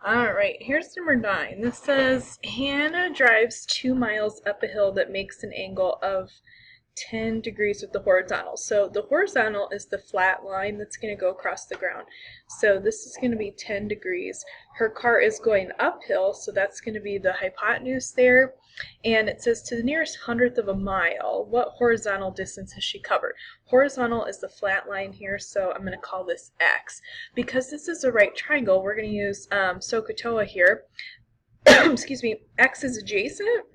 All right, here's number 9. This says Hannah drives 2 miles up a hill that makes an angle of 10 degrees with the horizontal. So the horizontal is the flat line that's going to go across the ground. So this is going to be 10 degrees. Her car is going uphill, so that's going to be the hypotenuse there. And it says to the nearest hundredth of a mile, what horizontal distance has she covered? Horizontal is the flat line here, so I'm going to call this x. Because this is a right triangle, we're going to use SOHCAHTOA here. Excuse me, x is adjacent,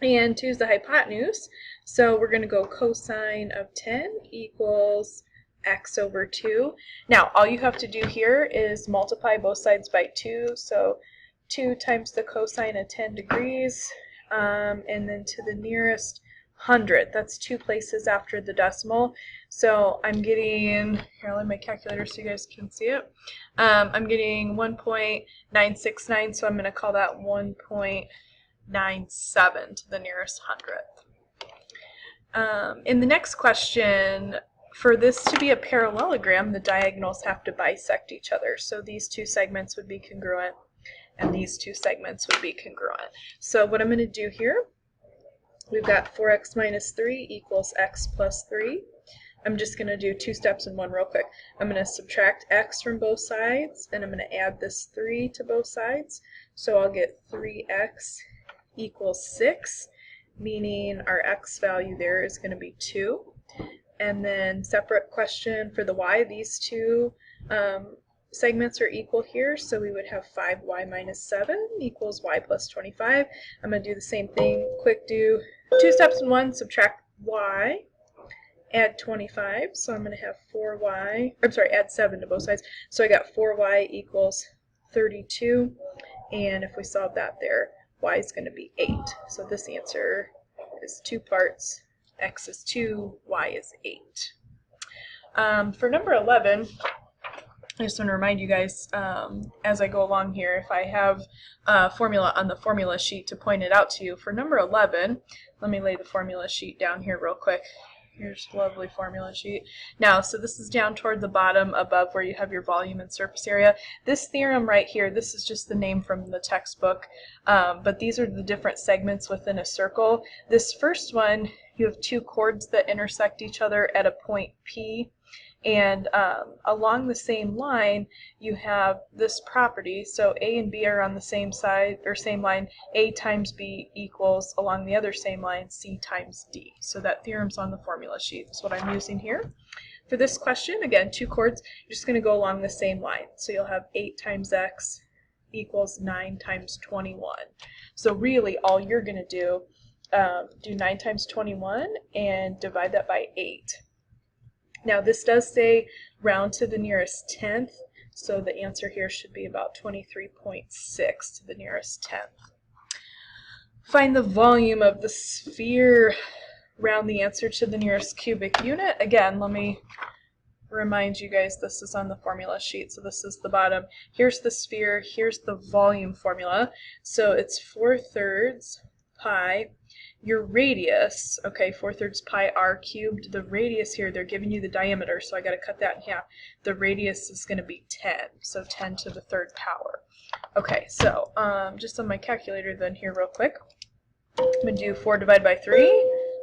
and 2 is the hypotenuse. So we're going to go cosine of 10 equals x over 2. Now, all you have to do here is multiply both sides by 2. So 2 times the cosine of 10 degrees, and then to the nearest hundredth. That's 2 places after the decimal. So I'm getting, here, I'll leave my calculator so you guys can see it. I'm getting 1.969, so I'm going to call that 1.97 to the nearest hundredth. In the next question, for this to be a parallelogram, the diagonals have to bisect each other. So these 2 segments would be congruent, and these 2 segments would be congruent. So what I'm going to do here, we've got 4x minus 3 equals x plus 3. I'm just going to do 2 steps in one real quick. I'm going to subtract x from both sides, and I'm going to add this 3 to both sides. So I'll get 3x equals 6, meaning our x value there is going to be 2. And then separate question for the y, these 2 segments are equal here, so we would have 5y minus 7 equals y plus 25. I'm going to do the same thing, quick do 2 steps in one, subtract y, add 25, so I'm going to have 4y, I'm sorry, add 7 to both sides, so I got 4y equals 32, and if we solve that there, y is going to be 8. So this answer is 2 parts, x is 2, y is 8. For number 11, I just want to remind you guys, as I go along here, if I have a formula on the formula sheet to point it out to you. For number 11, let me lay the formula sheet down here real quick. Here's a lovely formula sheet. Now, so this is down toward the bottom above where you have your volume and surface area. This theorem right here, this is just the name from the textbook, but these are the different segments within a circle. This first one, you have 2 chords that intersect each other at a point P. And along the same line, you have this property. So A and B are on the same side or same line. A times B equals, along the other same line, C times D. So that theorem's on the formula sheet. That's what I'm using here. For this question, again, 2 chords, you're just going to go along the same line. So you'll have 8 times x equals 9 times 21. So really, all you're going to do 9 times 21 and divide that by 8. Now this does say round to the nearest tenth, so the answer here should be about 23.6 to the nearest tenth. Find the volume of the sphere. Round the answer to the nearest cubic unit. Again, let me remind you guys, this is on the formula sheet, so this is the bottom. Here's the sphere, here's the volume formula. So it's 4/3 pi. Your radius, okay, 4/3 pi r cubed. The radius here, they're giving you the diameter, so I got to cut that in half. The radius is going to be 10, so 10 to the 3rd power. Okay, so just on my calculator then here real quick, I'm going to do 4 divided by 3,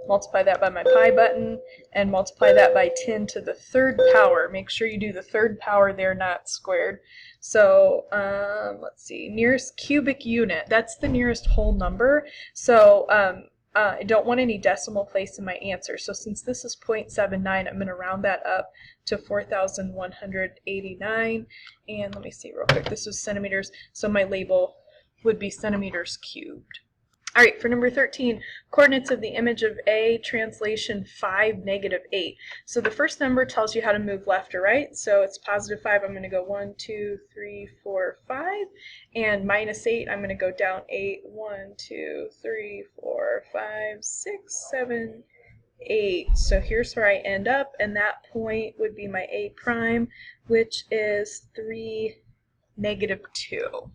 multiply that by my pi button, and multiply that by 10 to the 3rd power. Make sure you do the 3rd power there, not squared. So let's see, nearest cubic unit, that's the nearest whole number. So I don't want any decimal place in my answer. So since this is 0.79, I'm going to round that up to 4,189. And let me see real quick, this is centimeters, so my label would be centimeters cubed. All right, for number 13, coordinates of the image of A, translation 5, -8. So the first number tells you how to move left or right. So it's +5, I'm going to go 1, 2, 3, 4, 5. And -8, I'm going to go down 8, 1, 2, 3, 4, 5, 6, 7, 8. So here's where I end up, and that point would be my A prime, which is 3, -2.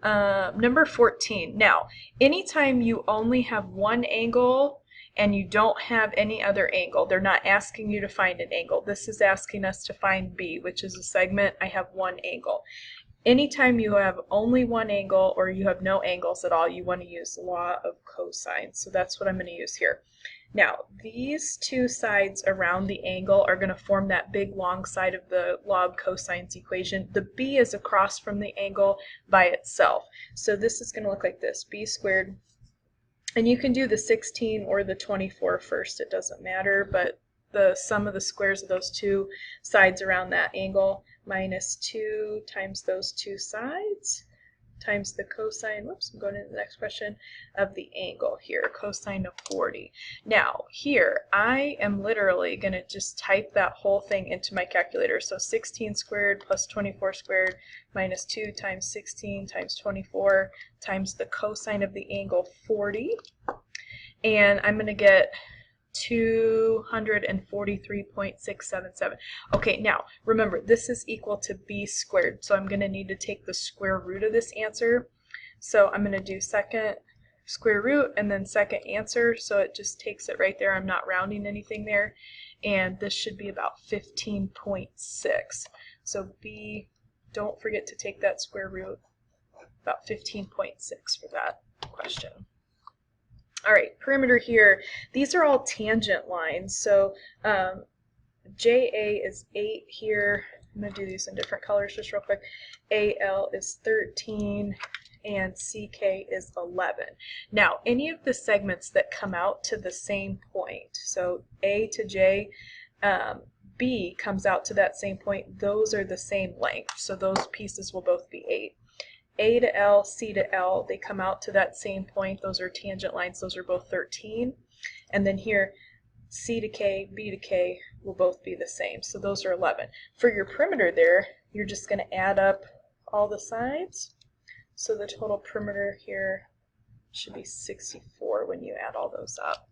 Number 14. Now, anytime you only have one angle and you don't have any other angle, they're not asking you to find an angle. This is asking us to find B, which is a segment. I have one angle. Anytime you have only one angle or you have no angles at all, you want to use the law of cosine. So that's what I'm going to use here. Now, these two sides around the angle are going to form that big long side of the law of cosines equation. The b is across from the angle by itself. So this is going to look like this, b squared. And you can do the 16 or the 24 first, it doesn't matter, but the sum of the squares of those two sides around that angle minus 2 times those two sides times the cosine, whoops, I'm going into the next question, of the angle here, cosine of 40. Now, here, I am literally going to just type that whole thing into my calculator. So 16 squared plus 24 squared minus 2 times 16 times 24 times the cosine of the angle 40. And I'm going to get 243.677. Okay, now remember this is equal to b squared, so I'm going to need to take the square root of this answer. So I'm going to do second square root and then second answer, so it just takes it right there. I'm not rounding anything there, and this should be about 15.6. So b, don't forget to take that square root, about 15.6 for that question. All right, perimeter here, these are all tangent lines. So JA is 8 here. I'm going to do these in different colors just real quick. AL is 13 and CK is 11. Now, any of the segments that come out to the same point, so A to J, B comes out to that same point, those are the same length. So those pieces will both be 8. A to L, C to L, they come out to that same point. Those are tangent lines. Those are both 13. And then here, C to K, B to K will both be the same. So those are 11. For your perimeter there, you're just going to add up all the sides. So the total perimeter here should be 64 when you add all those up.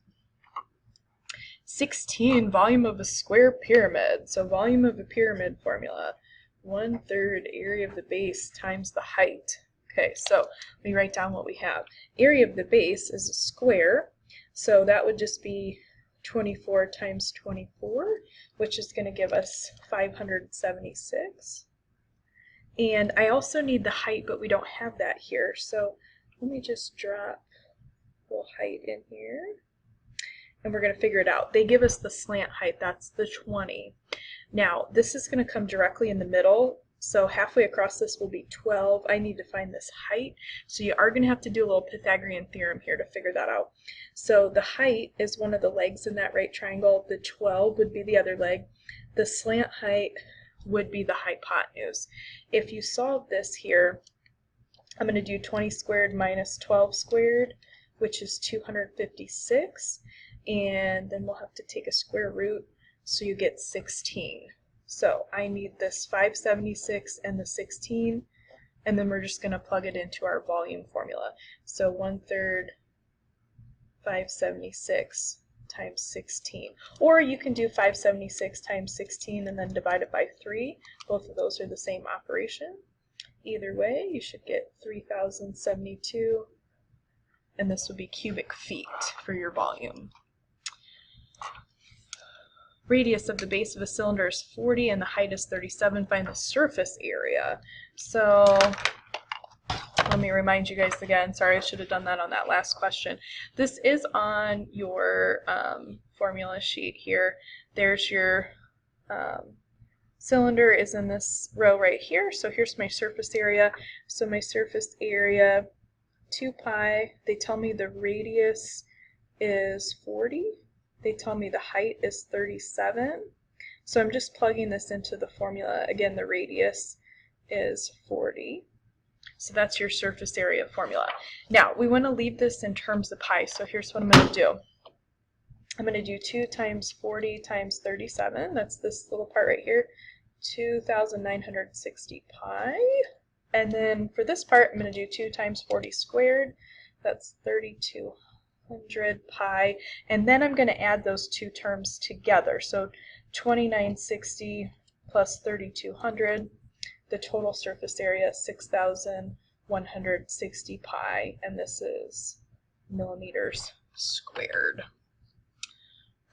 16, volume of a square pyramid. So volume of a pyramid formula. 1/3 area of the base times the height. Okay, so let me write down what we have. Area of the base is a square, so that would just be 24 times 24, which is going to give us 576. And I also need the height, but we don't have that here, so let me just drop a little height in here, and we're going to figure it out. They give us the slant height, that's the 20. Now, this is going to come directly in the middle, so halfway across this will be 12. I need to find this height, so you are going to have to do a little Pythagorean theorem here to figure that out. So the height is one of the legs in that right triangle. The 12 would be the other leg. The slant height would be the hypotenuse. If you solve this here, I'm going to do 20 squared minus 12 squared, which is 256, and then we'll have to take a square root. So you get 16. So I need this 576 and the 16, and then we're just going to plug it into our volume formula. So 1/3 576 times 16. Or you can do 576 times 16 and then divide it by 3. Both of those are the same operation. Either way, you should get 3072, and this would be cubic feet for your volume. Radius of the base of a cylinder is 40 and the height is 37. Find the surface area. So let me remind you guys again. Sorry, I should have done that on that last question. This is on your formula sheet here. There's your cylinder is in this row right here. So here's my surface area. So my surface area, 2 pi. They tell me the radius is 40. They tell me the height is 37. So I'm just plugging this into the formula. Again, the radius is 40. So that's your surface area formula. Now, we want to leave this in terms of pi. So here's what I'm going to do. I'm going to do 2 times 40 times 37. That's this little part right here. 2,960 pi. And then for this part, I'm going to do 2 times 40 squared. That's 3,200 pi, and then I'm going to add those two terms together. So 2960 plus 3200, the total surface area is 6160 pi, and this is millimeters squared.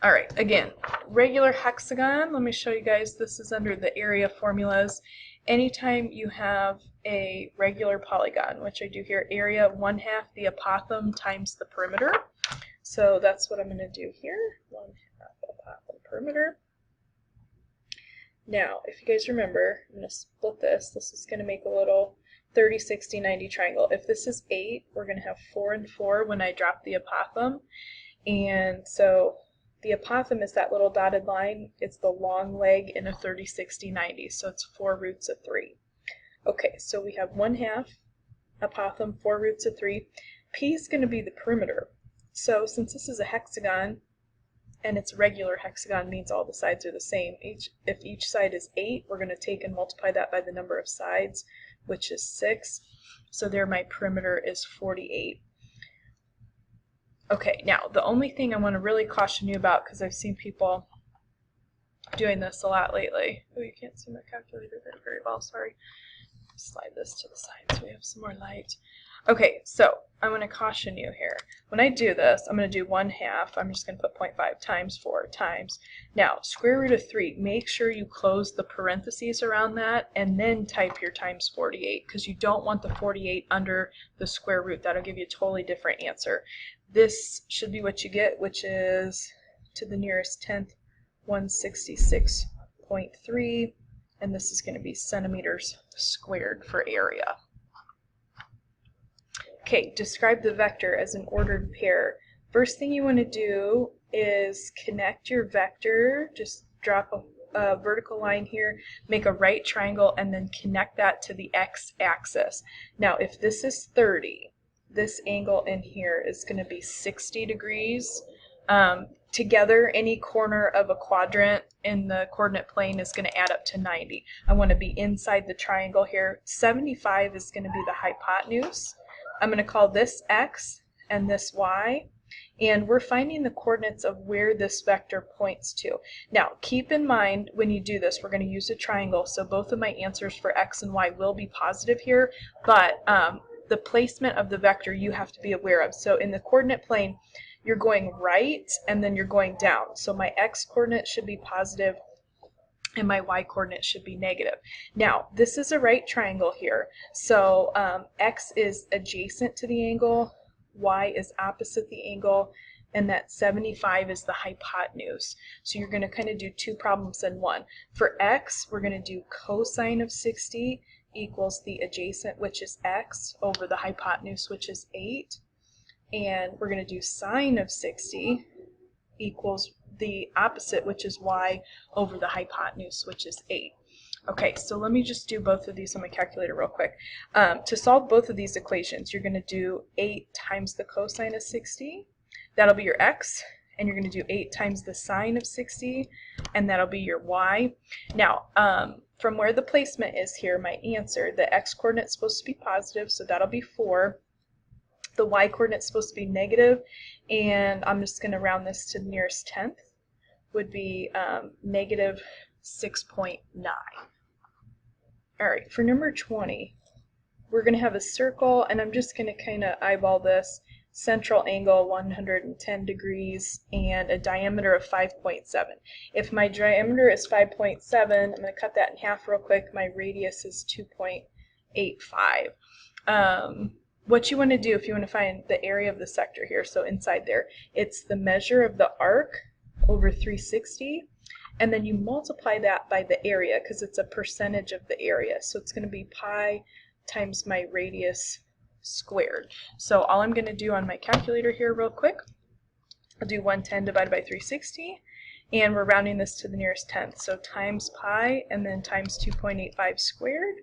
All right, again, regular hexagon. Let me show you guys. This is under the area formulas, anytime you have a regular polygon, which I do here, area 1/2 the apothem times the perimeter. So that's what I'm going to do here, 1/2 apothem perimeter. Now, if you guys remember, I'm going to split this. This is going to make a little 30, 60, 90 triangle. If this is 8, we're going to have 4 and 4 when I drop the apothem. And so the apothem is that little dotted line. It's the long leg in a 30, 60, 90. So it's 4 roots of 3. Okay, so we have 1/2 apothem, 4 roots of 3. P is going to be the perimeter. So since this is a hexagon, and it's regular hexagon, means all the sides are the same. If each side is 8, we're going to take and multiply that by the number of sides, which is 6. So there my perimeter is 48. Okay, now the only thing I want to really caution you about, because I've seen people doing this a lot lately. Oh, you can't see my calculator there very well, sorry. Slide this to the side so we have some more light. Okay, so I want to caution you here. When I do this, I'm going to do 1/2. I'm just going to put 0.5 times 4 times. Now, square root of 3, make sure you close the parentheses around that and then type your times 48, because you don't want the 48 under the square root. That'll give you a totally different answer. This should be what you get, which is to the nearest 10th, 166.3, and this is going to be centimeters squared for area. Okay, describe the vector as an ordered pair. First thing you want to do is connect your vector. Just drop a vertical line here, make a right triangle, and then connect that to the x-axis. Now, if this is 30, this angle in here is going to be 60 degrees. Together, any corner of a quadrant in the coordinate plane is going to add up to 90. I want to be inside the triangle here. 75 is going to be the hypotenuse. I'm going to call this x and this y, and we're finding the coordinates of where this vector points to. Now, keep in mind when you do this, we're going to use a triangle, so both of my answers for x and y will be positive here, but the placement of the vector you have to be aware of. So in the coordinate plane, you're going right and then you're going down. So my x coordinate should be positive and my y coordinate should be negative. Now, this is a right triangle here, so x is adjacent to the angle, y is opposite the angle, and that 75 is the hypotenuse. So you're going to kind of do two problems in one. For x, we're going to do cosine of 60 equals the adjacent, which is x, over the hypotenuse, which is 8. And we're going to do sine of 60 equals the opposite, which is y, over the hypotenuse, which is 8. Okay, so let me just do both of these on my calculator real quick. To solve both of these equations, you're going to do 8 times the cosine of 60. That'll be your x. And you're going to do 8 times the sine of 60, and that'll be your y. Now, from where the placement is here, my answer, the x coordinate is supposed to be positive, so that'll be 4. The y coordinate is supposed to be negative, and I'm just going to round this to the nearest tenth, would be negative 6.9. All right, for number 20, we're going to have a circle, and I'm just going to kind of eyeball this. Central angle 110 degrees and a diameter of 5.7. If my diameter is 5.7, I'm going to cut that in half real quick. My radius is 2.85. What you want to do if you want to find the area of the sector here, so inside there, it's the measure of the arc over 360, and then you multiply that by the area because it's a percentage of the area. So it's going to be pi times my radius squared. So all I'm going to do on my calculator here real quick, I'll do 110 divided by 360, and we're rounding this to the nearest tenth. So times pi and then times 2.85 squared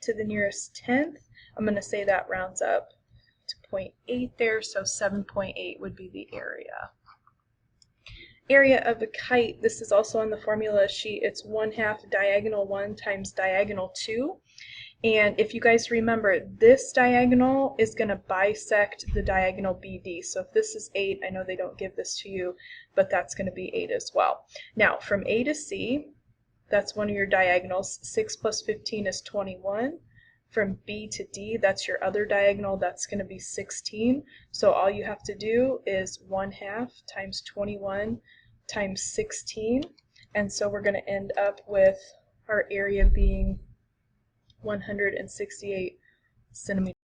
to the nearest tenth. I'm going to say that rounds up to 0.8 there, so 7.8 would be the area. Area of a kite, this is also on the formula sheet. It's 1/2 diagonal 1 times diagonal 2. And if you guys remember, this diagonal is going to bisect the diagonal BD. So if this is 8, I know they don't give this to you, but that's going to be 8 as well. Now, from A to C, that's one of your diagonals. 6 plus 15 is 21. From B to D, that's your other diagonal. That's going to be 16. So all you have to do is 1/2 times 21 times 16. And so we're going to end up with our area being 168 centimeters.